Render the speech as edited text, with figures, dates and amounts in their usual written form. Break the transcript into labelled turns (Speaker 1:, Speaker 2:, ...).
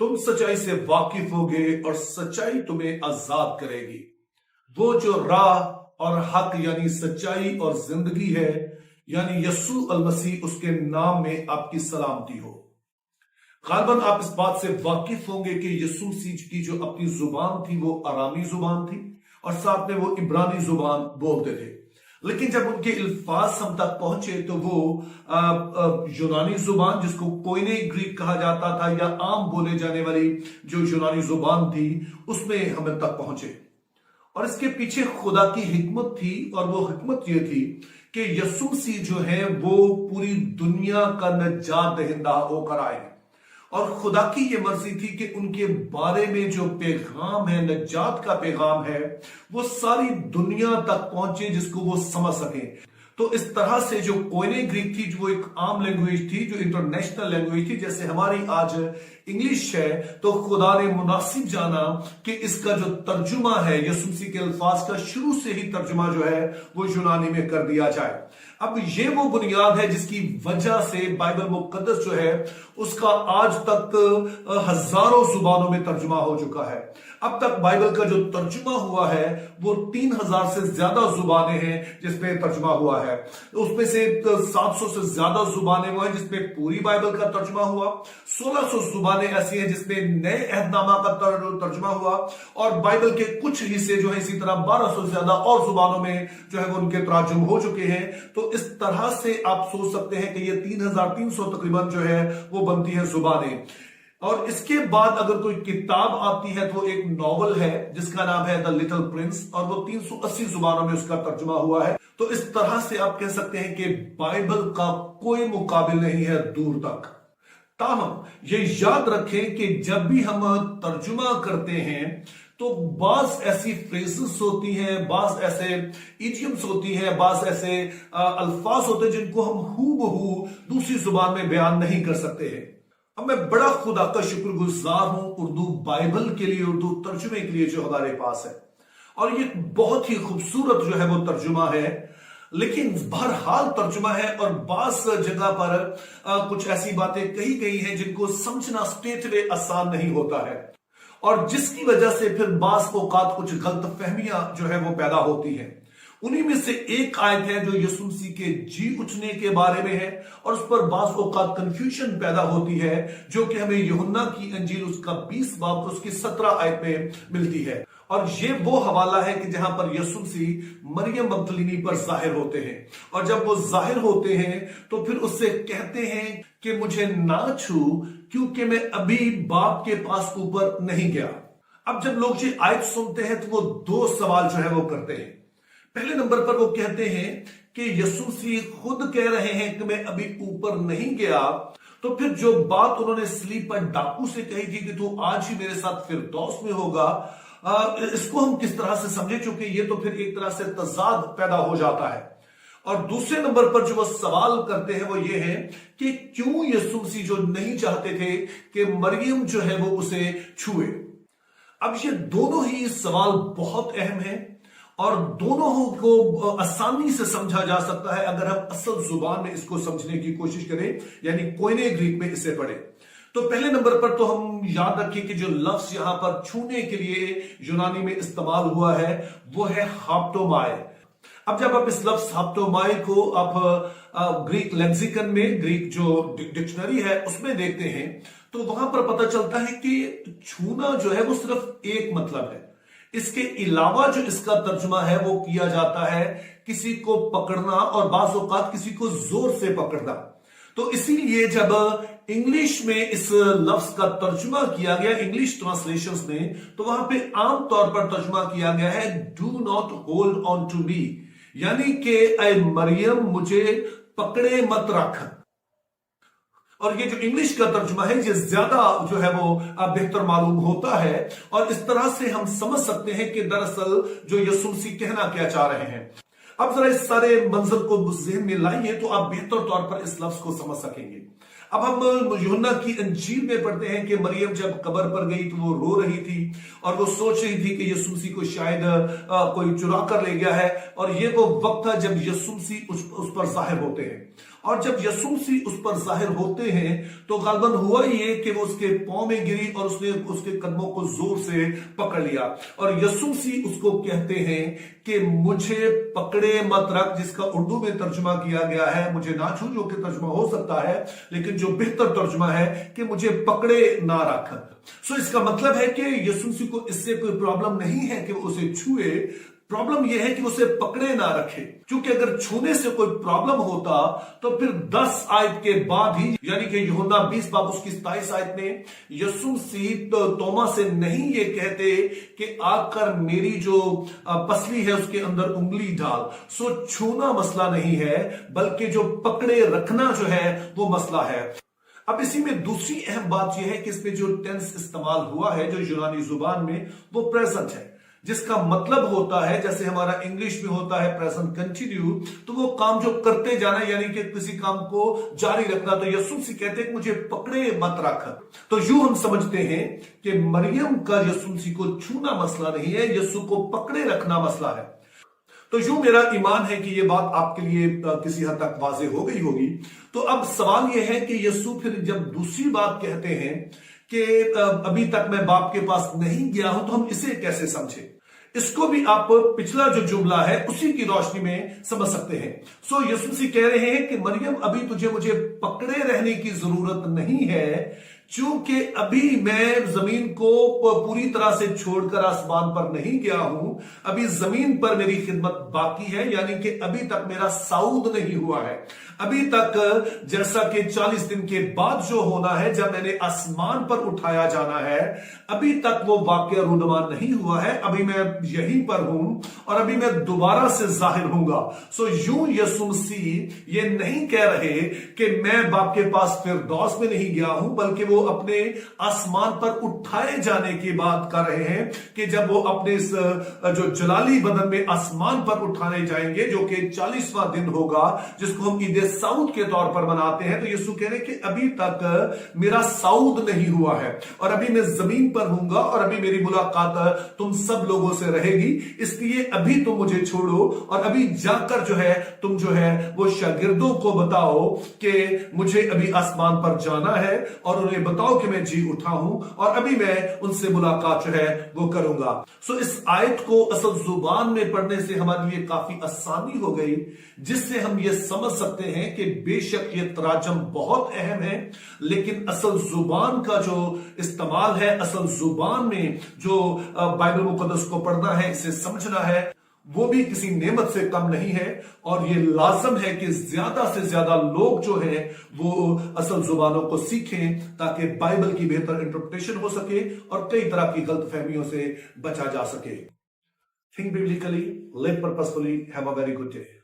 Speaker 1: तुम सच्चाई से वाकिफ होगे और सच्चाई तुम्हें आजाद करेगी। वो जो राह और हक यानी सच्चाई और जिंदगी है, यानी यस्सु अल मसीह, उसके नाम में आपकी सलामती हो। गालिबन आप इस बात से वाकिफ होंगे कि यस्सु मसीह की जो अपनी जुबान थी वो अरामी जुबान थी और साथ में वो इब्रानी जुबान बोलते थे। लेकिन जब उनके अल्फाज हम तक पहुंचे तो वो यूनानी जुबान, जिसको कोइने ग्रीक कहा जाता था, या आम बोले जाने वाली जो यूनानी जुबान थी, उसमें हम तक पहुंचे। और इसके पीछे खुदा की हिकमत थी, और वो हिकमत ये थी कि यस्सु मसीह जो है वो पूरी दुनिया का नजात दहिंदा होकर आए। और खुदा की ये मर्जी थी कि उनके बारे में जो पैगाम है, नजात का पैगाम है, वो सारी दुनिया तक पहुंचे, जिसको वो समझ सके। तो इस तरह से जो कोइने ग्रीक थी, जो एक आम लैंग्वेज थी, जो इंटरनेशनल लैंग्वेज थी, जैसे हमारी आज इंग्लिश है, तो खुदा ने मुनासिब जाना कि इसका जो तर्जुमा है यस्सु मसीह के अल्फाज का, शुरू से ही तर्जुमा जो है वो यूनानी में कर दिया जाए। अब ये वो बुनियाद है जिसकी वजह से बाइबल मुकद्दस जो है उसका आज तक हजारों जुबानों में तर्जुमा हो चुका है। अब तक बाइबल का जो तर्जुमा हुआ है वो 3000 से ज्यादा जुबानें हैं जिसमें तर्जुमा हुआ है। उसमें से 700 से ज्यादा जुबानें वो हैं जिसमें पूरी बाइबल का तर्जुमा हुआ। 1600 जुबानें ऐसी हैं जिसमें नए अहदनामा का तर्जुमा हुआ, और बाइबल के कुछ हिस्से जो है इसी तरह 1200 से ज्यादा और जुबानों में जो है वो उनके तर्जुम हो चुके हैं। तो इस तरह से आप सोच सकते हैं कि ये 3300 तकरीबन जो है वो बनती है जुबानें। और इसके बाद अगर कोई किताब आती है तो एक नॉवल है जिसका नाम है द लिटिल प्रिंस, और वो 380 जुबानों में उसका तर्जुमा हुआ है। तो इस तरह से आप कह सकते हैं कि बाइबल का कोई मुकाबिल नहीं है दूर तक। ताहम ये याद रखें कि जब भी हम तर्जुमा करते हैं तो बाज ऐसी फ्रेजेस होती हैं, बाज ऐसे इडियम्स होती हैं, बाज ऐसे अल्फाज होते हैं जिनको हम हूबहू दूसरी जुबान में बयान नहीं कर सकते हैं। अब मैं बड़ा खुदा का शुक्रगुजार हूं उर्दू बाइबल के लिए, उर्दू तर्जुमे के लिए जो हमारे पास है, और ये बहुत ही खूबसूरत जो है वो तर्जुमा है। लेकिन बहरहाल तर्जुमा है, और बास जगह पर कुछ ऐसी बातें कही गई हैं जिनको समझना स्टेटवे आसान नहीं होता है, और जिसकी वजह से फिर बास औकात कुछ गलत फहमियां जो है वो पैदा होती हैं। उन्हीं में से एक आयत है जो यस्सु मसीह के जी उठने के बारे में है, और उस पर बास औकात कंफ्यूजन पैदा होती है, जो कि हमें यूहन्ना की अंजील उसका 20 बाब उसकी 17 आयत में मिलती है। और ये वो हवाला है कि जहां पर यस्सु मसीह मरियम मगदलीनी पर जाहिर होते हैं, और जब वो जाहिर होते हैं तो फिर उससे कहते हैं कि मुझे ना छू, क्योंकि मैं अभी बाप के पास ऊपर नहीं गया। अब जब लोग ये आयत सुनते हैं तो वो दो सवाल जो है वो करते हैं। पहले नंबर पर वो कहते हैं कि यस्सु मसीह खुद कह रहे हैं कि मैं अभी ऊपर नहीं गया, तो फिर जो बात उन्होंने सलीब पर डाकू से कही थी कि तू आज ही मेरे साथ फिरदौस में होगा, इसको हम किस तरह से समझे, चूंकि ये तो फिर एक तरह से तजाद पैदा हो जाता है। और दूसरे नंबर पर जो वो सवाल करते हैं वो ये है कि क्यों यस्सु मसीह जो नहीं चाहते थे कि मरियम जो है वो उसे छुए। अब ये दोनों ही सवाल बहुत अहम हैं, और दोनों को आसानी से समझा जा सकता है अगर हम असल जुबान में इसको समझने की कोशिश करें, यानी कोइने ग्रीक में इसे पढ़ें। तो पहले नंबर पर तो हम याद रखें कि जो लफ्ज यहां पर छूने के लिए यूनानी में इस्तेमाल हुआ है वो है हाप्टोमाय। अब जब आप इस लफ्ज हाप्टोमाय को आप ग्रीक लेक्सिकन में, ग्रीक जो डिक्शनरी है उसमें देखते हैं, तो वहां पर पता चलता है कि छूना जो है वो सिर्फ एक मतलब है। इसके अलावा जो इसका तर्जुमा है वो किया जाता है किसी को पकड़ना, और बाज़ औक़ात किसी को जोर से पकड़ना। तो इसीलिए जब इंग्लिश में इस लफ्ज का तर्जुमा किया गया इंग्लिश ट्रांसलेशंस में, तो वहां पे आम तौर पर तर्जुमा किया गया है do not hold on to me, यानी कि ऐ मरियम मुझे पकड़े मत रख। और ये जो इंग्लिश का तर्जुमा है ये ज्यादा जो है वो बेहतर मालूम होता है, और इस तरह से हम समझ सकते हैं कि दरअसल जो यस्सु मसीह कहना क्या चाह रहे हैं। अब जरा इस सारे मंजर को ज़हन में लाइए तो आप बेहतर तौर पर इस लफ्ज को समझ सकेंगे। अब हम यूहन्ना की अंजील में पढ़ते हैं कि मरियम जब कब्र पर गई तो वो रो रही थी, और वो सोच रही थी कि यस्सु मसीह को शायद कोई चुरा कर ले गया है, और ये वो वक्त था जब यस्सु मसीह उस पर जाहिर होते हैं। और जब यीशु मसीह उस पर जाहिर होते हैं तो गालबन हुआ ये कि वो उसके पांव में गिरी और उसने उसके कदमों को जोर से पकड़ लिया और यीशु मसीह उसको कहते हैं कि मुझे पकड़े मत रख, जिसका उर्दू में तर्जुमा किया गया है मुझे ना छू, जो कि तर्जुमा हो सकता है, लेकिन जो बेहतर तर्जुमा है कि मुझे पकड़े ना रख। सो इसका मतलब है कि यीशु मसीह को इससे कोई प्रॉब्लम नहीं है कि वो उसे छुए, प्रॉब्लम यह है कि उसे पकड़े ना रखे। क्योंकि अगर छूने से कोई प्रॉब्लम होता तो फिर 10 आयत के बाद ही, यानी कि यूहन्ना 20 बाब उसकी 27 आयत में यीशु मसीह तोमा से नहीं ये कहते कि आकर मेरी जो पसली है उसके अंदर उंगली डाल। सो छूना मसला नहीं है, बल्कि जो पकड़े रखना जो है वो मसला है। अब इसी में दूसरी अहम बात यह है कि इसमें जो टेंस इस्तेमाल हुआ है जो यूनानी जुबान में वो प्रेजेंट है, जिसका मतलब होता है जैसे हमारा इंग्लिश में होता है प्रेजेंट कंटिन्यू, तो वो काम जो करते जाना यानी कि किसी काम को जारी रखना। तो यीशु मसीह कहते हैं कि मुझे पकड़े मत रख। तो यूं हम समझते हैं कि मरियम का यीशु मसीह को छूना मसला नहीं है, यीशु को पकड़े रखना मसला है। तो यूं मेरा ईमान है कि ये बात आपके लिए किसी हद तक वाज़ेह हो गई होगी। तो अब सवाल यह है कि यीशु फिर जब दूसरी बात कहते हैं कि अभी तक मैं बाप के पास नहीं गया हूं, तो हम इसे कैसे समझें? इसको भी आप पिछला जो जुमला है उसी की रोशनी में समझ सकते हैं। सो यीशु मसीह कह रहे हैं कि मरियम अभी तुझे मुझे पकड़े रहने की जरूरत नहीं है, क्योंकि अभी मैं जमीन को पूरी तरह से छोड़कर आसमान पर नहीं गया हूं, अभी जमीन पर मेरी खिदमत बाकी है, यानी कि अभी तक मेरा साउद नहीं हुआ है। अभी तक जैसा कि 40 दिन के बाद जो होना है जब मैंने आसमान पर उठाया जाना है, अभी तक वो वाकया रूनुमान नहीं हुआ है। अभी मैं यहीं पर हूं और अभी मैं दोबारा से जाहिर होऊंगा। सो यूं यीशु मसीह ये नहीं कह रहे कि मैं बाप के पास फिरदौस में नहीं गया हूं, बल्कि वो अपने आसमान पर उठाए जाने की बात कर रहे हैं कि जब वो अपने इस जो जलाली बदन में आसमान पर उठाने जाएंगे, जो कि 40वां दिन होगा, जिसको हम ईद साउद के तौर पर मनाते हैं। तो यीशु कह रहे कि अभी तक मेरा साउद नहीं हुआ है और अभी मैं जमीन पर हूंगा और अभी मेरी मुलाकात तुम सब लोगों से रहेगी, इसलिए अभी तुम मुझे छोड़ो और अभी जाकर जो है तुम जो है वो शागिर्दों को बताओ कि मुझे अभी आसमान पर जाना है और उन्हें बताओ कि मैं जी उठा हूं और अभी मैं उनसे मुलाकात जो है वो करूंगा। सो इस आयत को असल जुबान में पढ़ने से हमारे लिए काफी आसानी हो गई, जिससे हम ये समझ सकते हैं कि बेशक ये तराजम बहुत अहम है, लेकिन असल जुबान का जो इस्तेमाल है, असल जुबान में जो बाइबल मुकद्दस को पढ़ना है, इसे समझना है, वो भी किसी नेमत से कम नहीं है। और ये लाजम है कि ज्यादा से ज्यादा लोग जो हैं वो असल जुबानों को सीखें, ताकि बाइबल की बेहतर इंटरप्रिटेशन हो सके और कई तरह की गलतफहमियों से बचा जा सके। Think biblically, live purposefully, have a very good day.